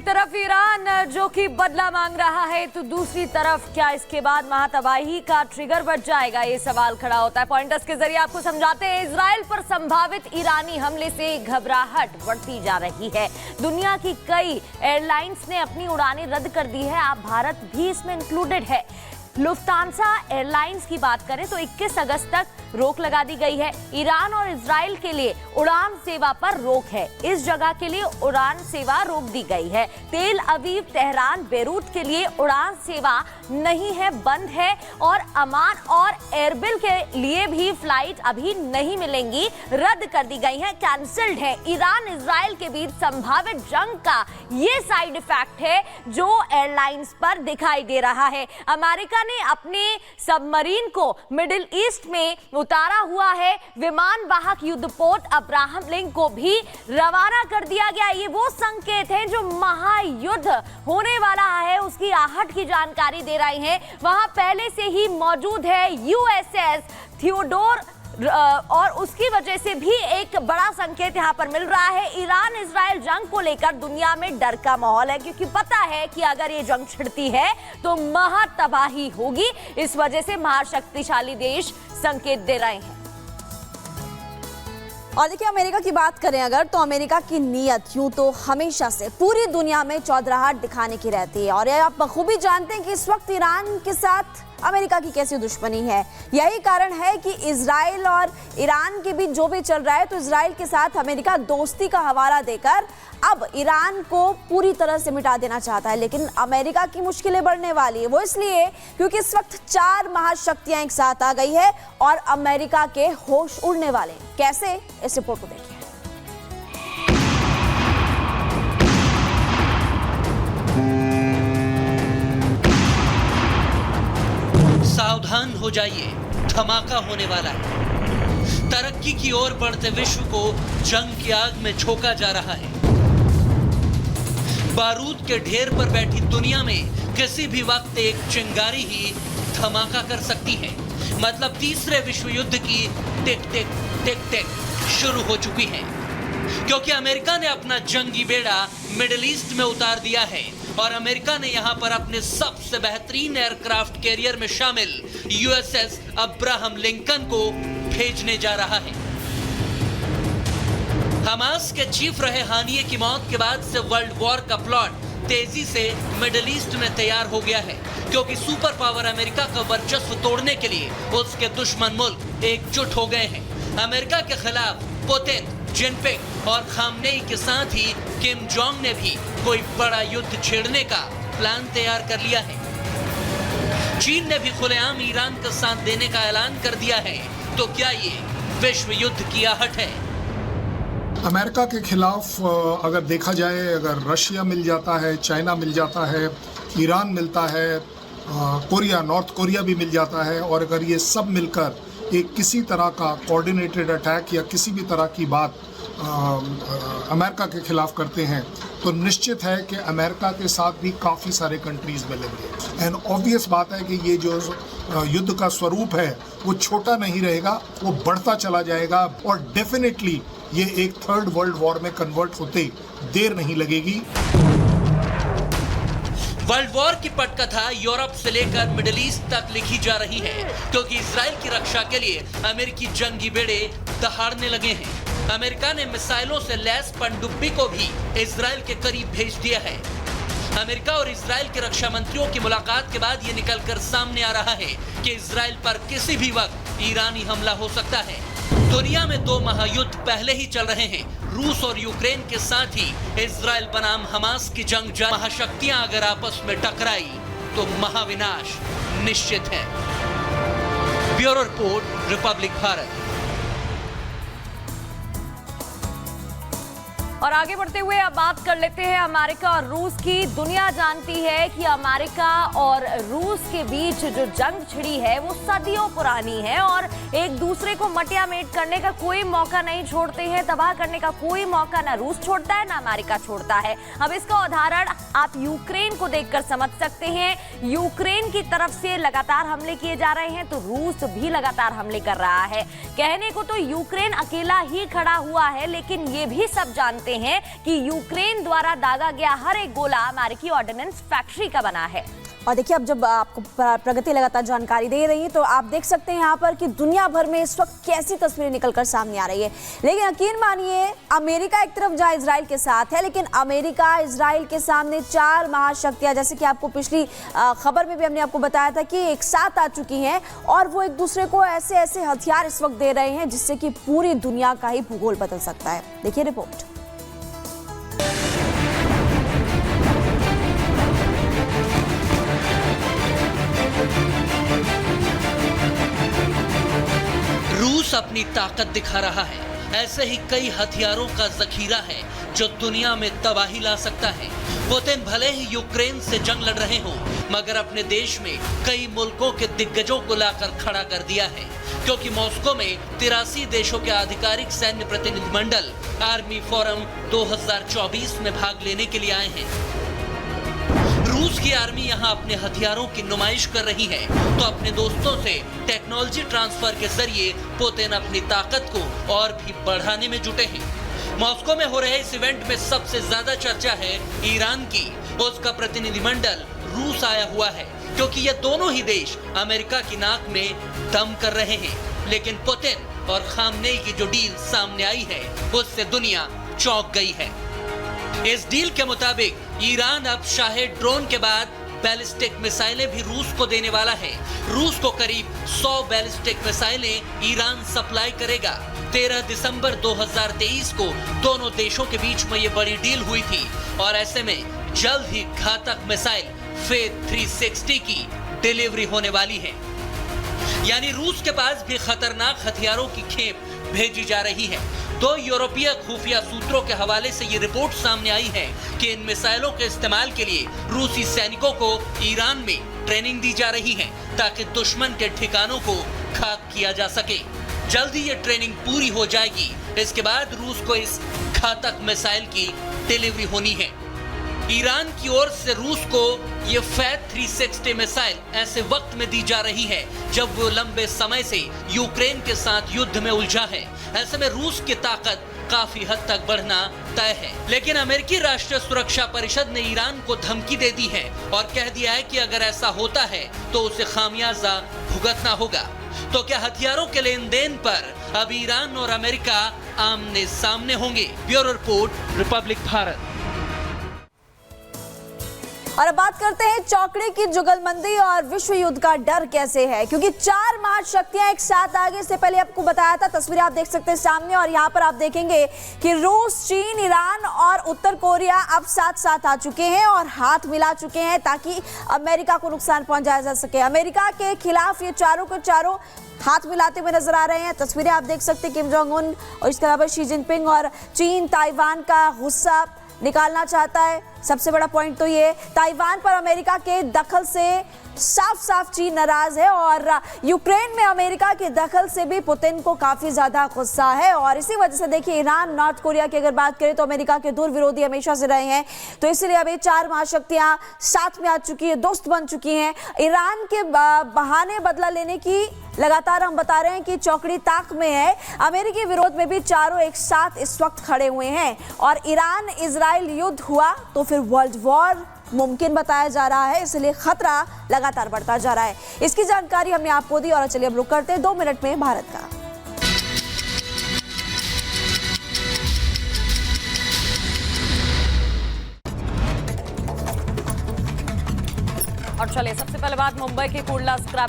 एक तरफ ईरान जो कि बदला मांग रहा है तो दूसरी तरफ क्या इसके बाद महातबाही का ट्रिगर बच जाएगा, ये सवाल खड़ा होता है। पॉइंटर्स के जरिए आपको समझाते हैं। इजराइल पर संभावित ईरानी हमले से घबराहट बढ़ती जा रही है। दुनिया की कई एयरलाइंस ने अपनी उड़ानें रद्द कर दी है। आप भारत भी इसमें इंक्लूडेड है। लुफ्तांसा एयरलाइंस की बात करें तो 21 अगस्त तक रोक लगा दी गई है। ईरान और इजराइल के लिए उड़ान सेवा पर रोक है। इस जगह के लिए उड़ान सेवा रोक दी गई है। तेल अवीव, तेहरान, बेरूत के लिए उड़ान सेवा नहीं है, बंद है। और अमान और एरबिल के लिए भी फ्लाइट अभी नहीं मिलेंगी, रद्द कर दी गई है, कैंसल्ड है। ईरान इजराइल के बीच संभावित जंग का ये साइड इफेक्ट है जो एयरलाइंस पर दिखाई दे रहा है। अमेरिका ने अपने सबमरीन को मिडिल ईस्ट में उतारा हुआ है। विमान वाहक युद्धपोत अब्राहम लिंकन को भी रवाना कर दिया गया। ये वो संकेत हैं जो महायुद्ध होने वाला है उसकी आहट की जानकारी दे रही हैं। वहां पहले से ही मौजूद है यूएसएस थियोडोर और उसकी वजह से भी एक बड़ा संकेत यहां पर मिल रहा है। ईरान इजराइल जंग को लेकर दुनिया में डर का माहौल है क्योंकि पता है कि अगर ये जंग छिड़ती है तो महातबाही होगी। इस वजह से महाशक्तिशाली देश संकेत दे रहे हैं। और देखिए, अमेरिका की बात करें अगर, तो अमेरिका की नीयत यूं तो हमेशा से पूरी दुनिया में चौधराहट दिखाने की रहती है। और ये आप बखूबी जानते हैं कि इस वक्त ईरान के साथ अमेरिका की कैसी दुश्मनी है। यही कारण है कि इजराइल और ईरान के बीच जो भी चल रहा है, तो इजराइल के साथ अमेरिका दोस्ती का हवाला देकर अब ईरान को पूरी तरह से मिटा देना चाहता है। लेकिन अमेरिका की मुश्किलें बढ़ने वाली है। वो इसलिए क्योंकि इस वक्त 4 महाशक्तियां एक साथ आ गई है और अमेरिका के होश उड़ने वाले। कैसे, इस रिपोर्ट को देखिए। सावधान हो जाइए, धमाका होने वाला है। तरक्की की ओर बढ़ते विश्व को जंग की आग में झोंका जा रहा है। बारूद के ढेर पर बैठी दुनिया में किसी भी वक्त एक चिंगारी ही धमाका कर सकती है। मतलब तीसरे विश्व युद्ध की टिक टिक टिक टिक शुरू हो चुकी है, क्योंकि अमेरिका ने अपना जंगी बेड़ा मिडिल ईस्ट में उतार दिया है और अमेरिका ने यहां पर अपने सबसे बेहतरीन एयरक्राफ्ट कैरियर में शामिल यूएसएस अब्राहम लिंकन को भेजने जा रहा है। हमास के चीफ रहे हानिये की मौत के बाद से वर्ल्ड वॉर का प्लॉट तेजी से मिडिल ईस्ट में तैयार हो गया है, क्योंकि सुपर पावर अमेरिका का वर्चस्व तोड़ने के लिए उसके दुश्मन मुल्क एकजुट हो गए हैं। अमेरिका के खिलाफ पुतिन, जिनपिंग और खामनेई के साथ ही किम जोंग ने भी कोई बड़ा युद्ध छेड़ने का प्लान तैयार कर लिया है। चीन ने भी खुलेआम ईरान का साथ देने का ऐलान कर दिया है। तो क्या ये विश्व युद्ध की आहट है? अमेरिका के खिलाफ अगर देखा जाए, अगर रशिया मिल जाता है, चाइना मिल जाता है, ईरान मिलता है, कोरिया, नॉर्थ कोरिया भी मिल जाता है, और अगर ये सब मिलकर एक किसी तरह का कोऑर्डिनेटेड अटैक या किसी भी तरह की बात अमेरिका के खिलाफ करते हैं, तो निश्चित है कि अमेरिका के साथ भी काफ़ी सारे कंट्रीज़ मिलेंगे। एंड ऑब्वियस बात है कि ये जो युद्ध का स्वरूप है वो छोटा नहीं रहेगा, वो बढ़ता चला जाएगा और डेफिनेटली ये एक थर्ड वर्ल्ड वॉर में कन्वर्ट होते देर नहीं लगेगी। वर्ल्ड वॉर की पटकथा यूरोप से लेकर मिडिल ईस्ट तक लिखी जा रही है, क्योंकि इजराइल की रक्षा के लिए अमेरिकी जंगी बेड़े दहाड़ने लगे हैं। अमेरिका ने मिसाइलों से लैस पनडुब्बी को भी इजराइल के करीब भेज दिया है। अमेरिका और इजराइल के रक्षा मंत्रियों की मुलाकात के बाद ये निकलकर सामने आ रहा है कि इजराइल पर किसी भी वक्त ईरानी हमला हो सकता है। दुनिया में 2 महायुद्ध पहले ही चल रहे हैं, रूस और यूक्रेन के साथ ही इजराइल बनाम हमास की जंग। महाशक्तियां अगर आपस में टकराई तो महाविनाश निश्चित है। Bureau report, Republic Bharat. और आगे बढ़ते हुए अब बात कर लेते हैं अमेरिका और रूस की। दुनिया जानती है कि अमेरिका और रूस के बीच जो जंग छिड़ी है वो सदियों पुरानी है और एक दूसरे को मटियामेट करने का कोई मौका नहीं छोड़ते हैं। तबाह करने का कोई मौका ना रूस छोड़ता है ना अमेरिका छोड़ता है। अब इसका उदाहरण आप यूक्रेन को देखकर समझ सकते हैं। यूक्रेन की तरफ से लगातार हमले किए जा रहे हैं तो रूस भी लगातार हमले कर रहा है। कहने को तो यूक्रेन अकेला ही खड़ा हुआ है, लेकिन ये भी सब जानते बताते हैं कि यूक्रेन द्वारा दागा गया हर एक गोला अमेरिकी ऑर्डिनेंस फैक्ट्री का बना है। और देखिए, अब जब आपको प्रगति लगातार जानकारी दे रही है तो आप देख सकते हैं यहाँ पर कि दुनिया भर में इस वक्त कैसी तस्वीरें निकलकर सामने आ रही है। लेकिन यकीन मानिए, अमेरिका एक तरफ जहाँ इजराइल के साथ है, लेकिन अमेरिका इजराइल के सामने 4 महाशक्तियां, जैसे कि आपको पिछली खबर में भी हमने आपको बताया था कि एक साथ आ चुकी हैं और वो एक दूसरे को ऐसे ऐसे हथियार इस वक्त दे रहे हैं जिससे कि पूरी दुनिया का ही भूगोल बदल सकता है। देखिए रिपोर्ट। रूस अपनी ताकत दिखा रहा है। ऐसे ही कई हथियारों का जखीरा है जो दुनिया में तबाही ला सकता है। पुतिन भले ही यूक्रेन से जंग लड़ रहे हों, मगर अपने देश में कई मुल्कों के दिग्गजों को लाकर खड़ा कर दिया है, क्योंकि मॉस्को में 83 देशों के आधिकारिक सैन्य प्रतिनिधिमंडल आर्मी फोरम 2024 में भाग लेने के लिए आए हैं। रूस की आर्मी यहां अपने हथियारों की नुमाइश कर रही है, तो अपने दोस्तों से टेक्नोलॉजी ट्रांसफर के जरिए पुतिन अपनी ताकत को और भी बढ़ाने में जुटे हैं। मॉस्को में हो रहे इस इवेंट में सबसे ज्यादा चर्चा है ईरान की। उसका प्रतिनिधिमंडल रूस आया हुआ है, क्योंकि ये दोनों ही देश अमेरिका की नाक में दम कर रहे हैं। लेकिन पुतिन और खामनेई की जो डील सामने आई है, उससे दुनिया चौंक गई है। इस डील के मुताबिक ईरान अब शाहेद ड्रोन के बाद बैलिस्टिक मिसाइलें भी रूस को देने वाला है। रूस को करीब 100 बैलिस्टिक मिसाइलें ईरान सप्लाई करेगा। 13 दिसंबर 2023 को दोनों देशों के बीच में ये बड़ी डील हुई थी और ऐसे में जल्द ही घातक मिसाइल फेथ 360 की डिलीवरी होने वाली है। यानी रूस के पास भी खतरनाक हथियारों की खेप भेजी जा रही है। 2 यूरोपीय खुफिया सूत्रों के हवाले से ये रिपोर्ट सामने आई है कि इन मिसाइलों के इस्तेमाल के लिए रूसी सैनिकों को ईरान में ट्रेनिंग दी जा रही है, ताकि दुश्मन के ठिकानों को खाक किया जा सके। जल्दी ये ट्रेनिंग पूरी हो जाएगी। इसके बाद रूस को इस घातक मिसाइल की डिलीवरी होनी है। ईरान की ओर से रूस को ये फेथ 360 मिसाइल ऐसे वक्त में दी जा रही है जब वो लंबे समय से यूक्रेन के साथ युद्ध में उलझा है। ऐसे में रूस की ताकत काफी हद तक बढ़ना तय है। लेकिन अमेरिकी राष्ट्रीय सुरक्षा परिषद ने ईरान को धमकी दे दी है और कह दिया है कि अगर ऐसा होता है तो उसे खामियाजा भुगतना होगा। तो क्या हथियारों के लेन देन पर अब ईरान और अमेरिका आमने सामने होंगे? Bureau report, Republic Bharat. और अब बात करते हैं चौकड़ी की जुगलबंदी और विश्व युद्ध का डर कैसे है, क्योंकि 4 महाशक्तियां एक साथ आगे। इससे पहले आपको बताया था, तस्वीरें आप देख सकते हैं सामने, और यहाँ पर आप देखेंगे कि रूस, चीन, ईरान और उत्तर कोरिया अब साथ साथ आ चुके हैं और हाथ मिला चुके हैं ताकि अमेरिका को नुकसान पहुंचाया जा सके। अमेरिका के खिलाफ ये चारों के चारों हाथ मिलाते हुए नजर आ रहे हैं। तस्वीरें आप देख सकते हैं किम जोंग उन और इसके अलावा शी जिनपिंग, और चीन ताइवान का गुस्सा निकालना चाहता है। सबसे बड़ा पॉइंट तो ये, ताइवान पर अमेरिका के दखल से साफ साफ चीन नाराज है और यूक्रेन में अमेरिका के दखल से भी पुतिन को काफी ज्यादा गुस्सा है। और इसी वजह से देखिए, ईरान, नॉर्थ कोरिया की अगर बात करें तो अमेरिका के दूर विरोधी हमेशा से रहे हैं, तो इसलिए अब ये 4 महाशक्तियां साथ में आ चुकी है, दोस्त बन चुकी हैं। ईरान के बहाने बदला लेने की लगातार हम बता रहे हैं कि चौकड़ी ताक में है। अमेरिकी विरोध में भी चारों एक साथ इस वक्त खड़े हुए हैं और ईरान इजराइल युद्ध हुआ तो फिर वर्ल्ड वॉर मुमकिन बताया जा रहा है, इसलिए खतरा लगातार बढ़ता जा रहा है। इसकी जानकारी हमने आपको दी और चलिए अब रुक करते हैं 2 मिनट में भारत का। और चलिए सबसे पहले बात मुंबई के कुर्ला स्क्रैप